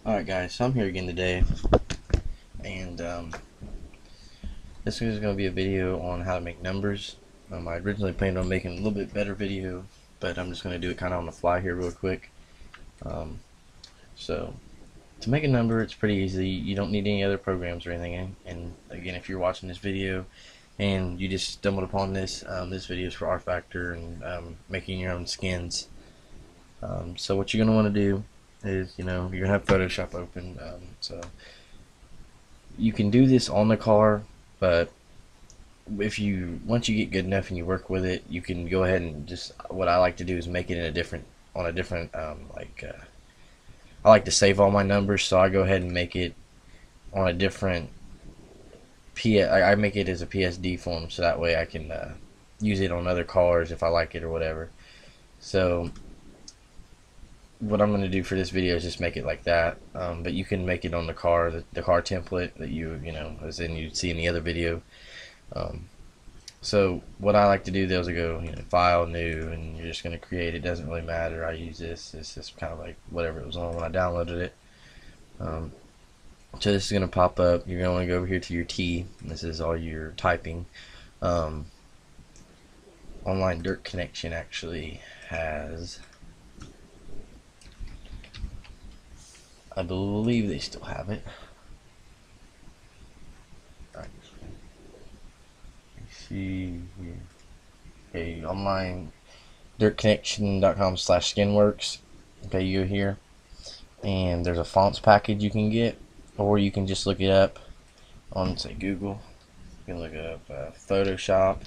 Alright guys, so I'm here again today, and this is going to be a video on how to make numbers. I originally planned on making a little bit better video, but I'm just going to do it kind of on the fly here real quick. So to make a number, it's pretty easy. You don't need any other programs or anything, and again, if you're watching this video and you just stumbled upon this, this video is for RFactor and making your own skins. So what you're going to want to do is, you're going to have Photoshop open, so you can do this on the car, but once you get good enough and you work with it, you can go ahead and just, what I like to do is make it in a different I like to save all my numbers, so I go ahead and make it on a different I make it as a PSD form, so that way I can use it on other cars if I like it or whatever. So what I'm going to do for this video is just make it like that, but you can make it on the car, the car template that as in you'd see in the other video. So what I like to do though is I go, file, new, and you're just going to create. It doesn't really matter. I use this. It's just kind of like whatever it was on when I downloaded it. So this is going to pop up. You're going to want to go over here to your T. This is all your typing. Online Dirt Connection actually has, I believe they still have it. Alright. See here. Okay, online dirtconnection.com/skinworks. Okay, you go here, and there's a fonts package you can get, or you can just look it up on, say, Google. You can look up Photoshop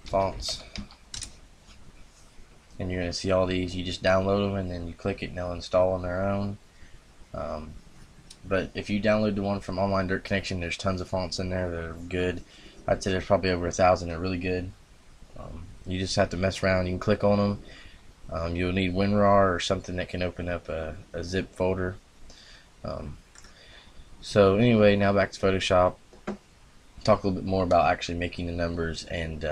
fonts, and you're going to see all these. You just download them and then you click it and they'll install on their own. But if you download the one from Online Dirt Connection, there's tons of fonts in there that are good. I'd say there's probably over 1,000 that are really good. You just have to mess around. You can click on them. You'll need WinRAR or something that can open up a zip folder. So anyway, now back to Photoshop. Talk a little bit more about actually making the numbers and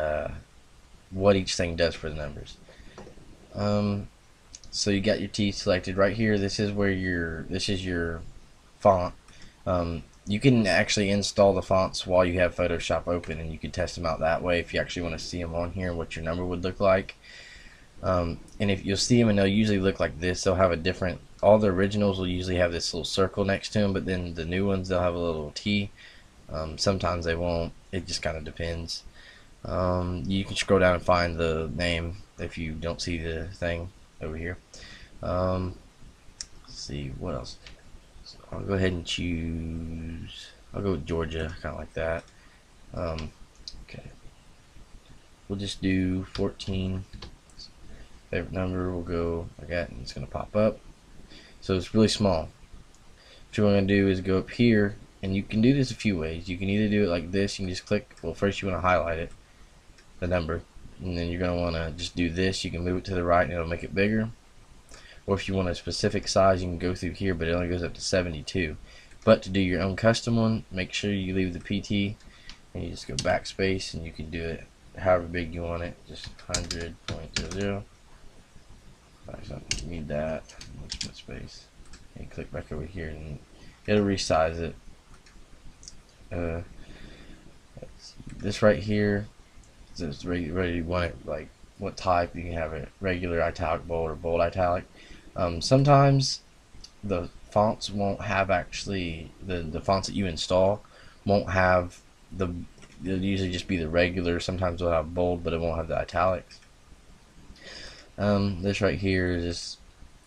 what each thing does for the numbers. So you got your T selected right here. This is your font. You can actually install the fonts while you have Photoshop open, and you can test them out that way if you actually want to see them on here, what your number would look like. And if you'll see them, and they'll usually look like this. They'll have a different, all the originals will usually have this little circle next to them, but then the new ones, they'll have a little T. Sometimes they won't. It just kind of depends. You can scroll down and find the name if you don't see the thing over here. Let's see what else. So I'll go ahead and choose. I'll go with Georgia, kind of like that. Okay. We'll just do 14. Favorite number. We'll go like that, and it's going to pop up. So it's really small. What you want to do is go up here. And you can do this a few ways. You can either do it like this. You can just click. Well, first you want to highlight it, the number, and then you're going to want to just do this. You can move it to the right, and it'll make it bigger. Or if you want a specific size, you can go through here, but it only goes up to 72. But to do your own custom one, make sure you leave the PT, and you just go backspace, and you can do it however big you want it. Just 100.00. You need that. Let's put space. And click back over here, and it'll resize it. This right here is ready. You want it like what type? You can have it regular, italic, bold, or bold italic. Sometimes the fonts won't have actually the fonts that you install won't have it'll usually just be the regular. Sometimes they'll have bold, but it won't have the italics. This right here is just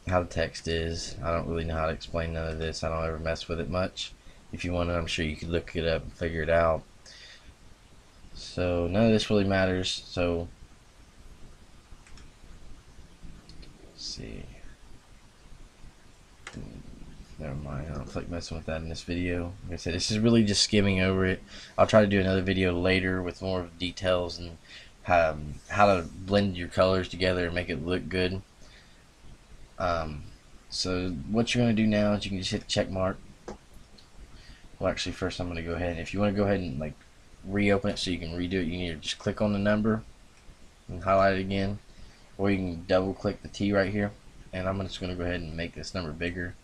how the text is. I don't really know how to explain none of this. I don't ever mess with it much. If you want it, I'm sure you could look it up and figure it out. So none of this really matters. So let's see. Never mind. I don't feel like messing with that in this video. Like I said, this is really just skimming over it. I'll try to do another video later with more details and how to blend your colors together and make it look good. So what you're going to do now is you can just hit the check mark. Well, actually, first I'm going to go ahead, and if you want to go ahead and like reopen it so you can redo it, you need to just click on the number and highlight it again, or you can double click the T right here, and I'm just going to go ahead and make this number bigger,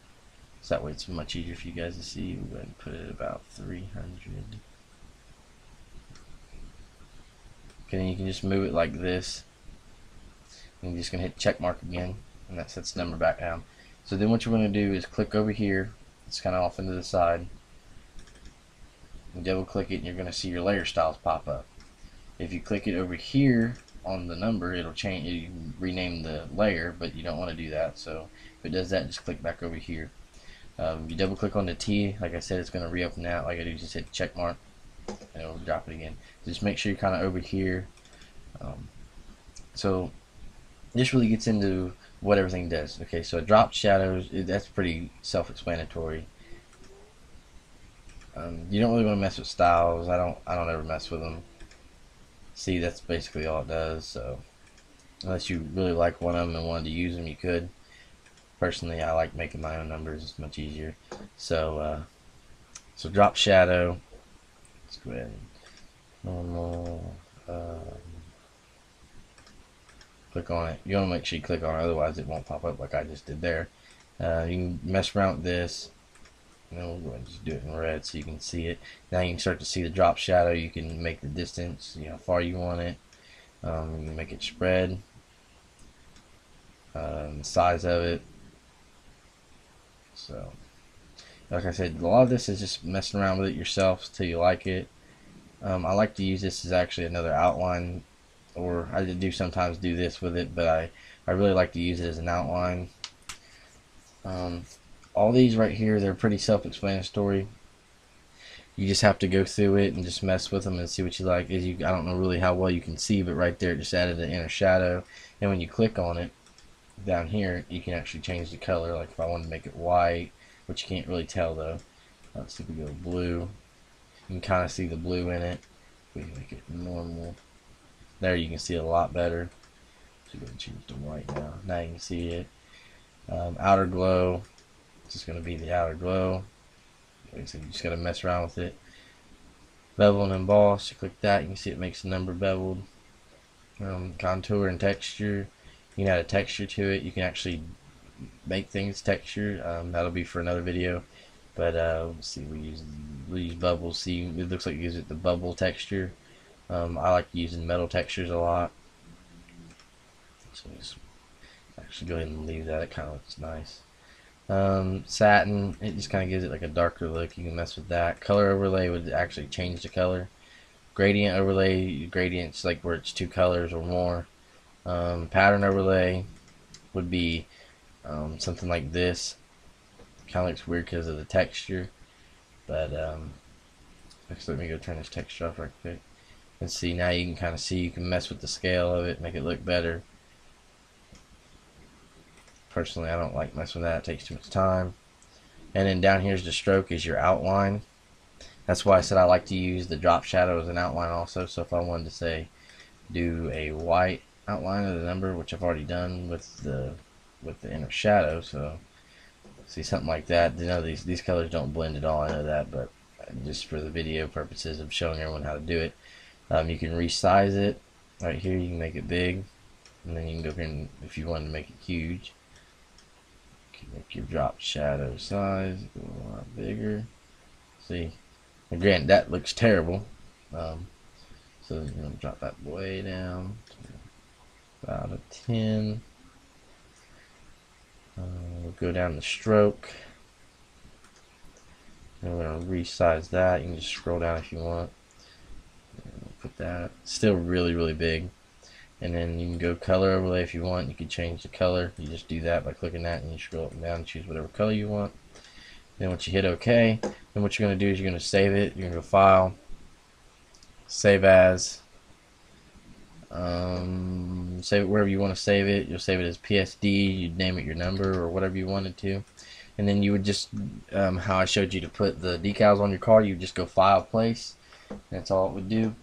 so that way it's much easier for you guys to see. We'll go ahead and put it about 300. Okay, then you can just move it like this. And you're just going to hit check mark again, and that sets the number back down. So then what you're going to do is click over here. It's kind of off into the side. And double click it, and you're going to see your layer styles pop up. If you click it over here on the number, it'll change. You can rename the layer, but you don't want to do that. So if it does that, just click back over here. You double click on the T. Like I said, it's going to reopen that. Like I do, just hit check mark, and it'll drop it again. Just make sure you're kind of over here. So this really gets into what everything does. Okay, so drop shadows, that's pretty self-explanatory. You don't really want to mess with styles. I don't ever mess with them. See, that's basically all it does. So unless you really like one of them and wanted to use them, you could. Personally, I like making my own numbers. It's much easier. So so drop shadow. Let's go ahead and normal. Click on it. You want to make sure you click on it, otherwise it won't pop up like I just did there. You can mess around with this. And then we'll go ahead and just do it in red so you can see it. Now you can start to see the drop shadow. You can make the distance, how far you want it. You can make it spread. The size of it. So, like I said, a lot of this is just messing around with it yourself till you like it. I like to use this as actually another outline, or I do sometimes do this with it, but I really like to use it as an outline. All these right here, they're pretty self-explanatory. You just have to go through it and just mess with them and see what you like. I don't know really how well you can see, but right there it just added an inner shadow, and when you click on it down here, you can actually change the color. Like if I want to make it white, which you can't really tell though. Let's see if we go blue. You can kind of see the blue in it. We can make it normal. There you can see it a lot better. So go and change to white now. Now you can see it. Outer glow. It's just going to be the outer glow. Like I said, you just got to mess around with it. Bevel and emboss. You click that, you can see it makes the number beveled. Contour and texture. You can add a texture to it. You can actually make things texture. That'll be for another video. But let's see, we use bubbles. See, it looks like you use it the bubble texture. I like using metal textures a lot. So just actually go ahead and leave that. It kind of looks nice. Satin, it just kind of gives it like a darker look. You can mess with that. Color overlay would actually change the color. Gradient overlay, gradients like where it's 2 colors or more. Pattern overlay would be something like this. Kind of looks weird because of the texture, but actually let me go turn this texture off right quick. And see, now you can kind of see, you can mess with the scale of it, make it look better. Personally, I don't like messing with that. It takes too much time. And then down here's the stroke, is your outline. That's why I said I like to use the drop shadow as an outline also. So if I wanted to say do a white outline of the number, which I've already done with the inner shadow, so see something like that. These colors don't blend at all, I know that, but just for the video purposes of showing everyone how to do it. You can resize it. Right here you can make it big, and then you can go here and if you wanted to make it huge, you can make your drop shadow size go a lot bigger. See, again, that looks terrible. So you're going to drop that way down to about a 10. We'll go down the stroke, and we're going to resize that. You can just scroll down if you want. Put that, still really big. And then you can go color overlay if you want. You can change the color. You just do that by clicking that, and you scroll up and down and choose whatever color you want. Then once you hit OK, then what you're going to do is you're going to save it. You're going to go File, Save As, save it wherever you want to save it. You'll save it as PSD. You'd name it your number or whatever you wanted to. And then you would just, how I showed you to put the decals on your car, you would just go File, Place. That's all it would do.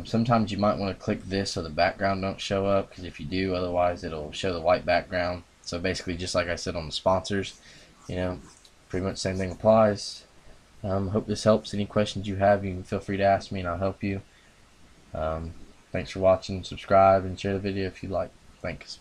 Sometimes you might want to click this so the background don't show up, because if you do, otherwise it'll show the white background. So basically, just like I said on the sponsors, pretty much same thing applies. Hope this helps. Any questions you have, you can feel free to ask me and I'll help you. Thanks for watching. Subscribe and share the video if you like. Thanks.